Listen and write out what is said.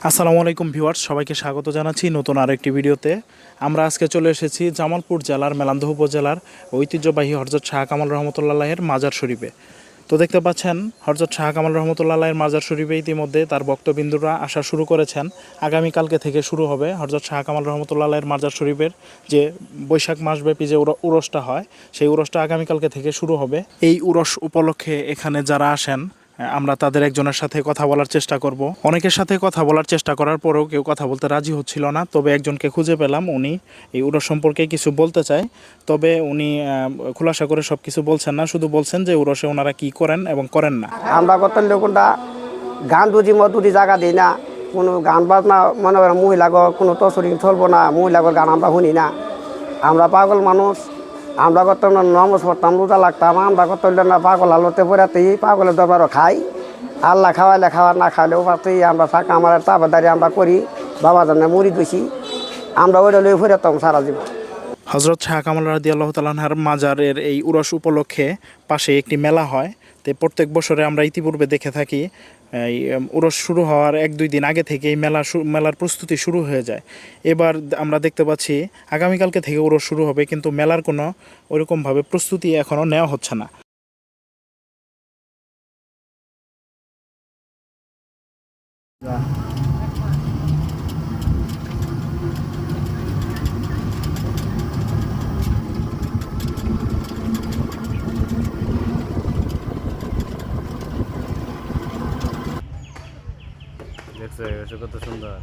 আসসালামু আলাইকুম ভিউয়ার্স, সবাইকে স্বাগত জানাচ্ছি নতুন আরেকটি ভিডিওতে। আমরা আজকে চলে এসেছি জামালপুর জেলার মেলান্দহ উপজেলার ঐতিহ্যবাহী হযরত শাহ কামাল রহমতুল্লাহের মাজার শরীফে। তো দেখতে পাচ্ছেন হযরত শাহ কামাল রহমতুল্লাহের মাজার শরীফে ইতিমধ্যে তার ভক্তবিন্দুরা আসা শুরু করেছেন। আগামীকালকে থেকে শুরু হবে হযরত শাহ কামাল রহমতুল্লাহের মাজার শরীফের যে বৈশাখ মাসব্যাপী যে উরসটা হয়, সেই উরসটা আগামীকালকে থেকে শুরু হবে। এই উরস উপলক্ষে এখানে যারা আসেন, আমরা তাদের একজনের সাথে কথা বলার চেষ্টা করব। অনেকের সাথে কথা বলার চেষ্টা করার পরেও কেউ কথা বলতে রাজি হচ্ছিল না, তবে একজনকে খুঁজে পেলাম। উনি এই উরস সম্পর্কে কিছু বলতে চায়, তবে উনি খোলাসা করে সব কিছু বলছেন না, শুধু বলছেন যে উরসে ওনারা কি করেন এবং করেন না। আমরা কত লোকটা গান দুজি মধুরি জায়গা দিই না, কোনো গান বাজনা মনে করেন মহিলাগর কোনো তসরি চলবো না, মহিলাগর গান আমরা শুনি না। আমরা পাগল মানুষ, আমরা কত নমস পড়তাম, রোজা লাগতাম, আমরা কত না পাগল আলোতে পড়াতেই পাগলের দরবারও খাই। আল্লাহ খাওয়াইলে খাওয়া, না খাইলেও পাতেই আমরা থাকা আমার তাবাদারি আমরা করি, বাবা জানে মুড়ি দইছি, আমরা ওইটা লই ফেরাতাম সারা জীবন। হযরত শাহ কামাল রাদিয়াল্লাহু তাআলা আনহুর মাজারের এই উরস উপলক্ষে পাশে একটি মেলা হয়। তো প্রত্যেক বছরে আমরা ইতিপূর্বে দেখে থাকি এই উরস শুরু হওয়ার 1-2 দিন আগে থেকে এই মেলার প্রস্তুতি শুরু হয়ে যায়। এবার আমরা দেখতে পাচ্ছি আগামীকালকে থেকে উরস শুরু হবে, কিন্তু মেলার কোনো ওরকমভাবে প্রস্তুতি এখনও নেওয়া হচ্ছে না। দেখছে কত সুন্দর।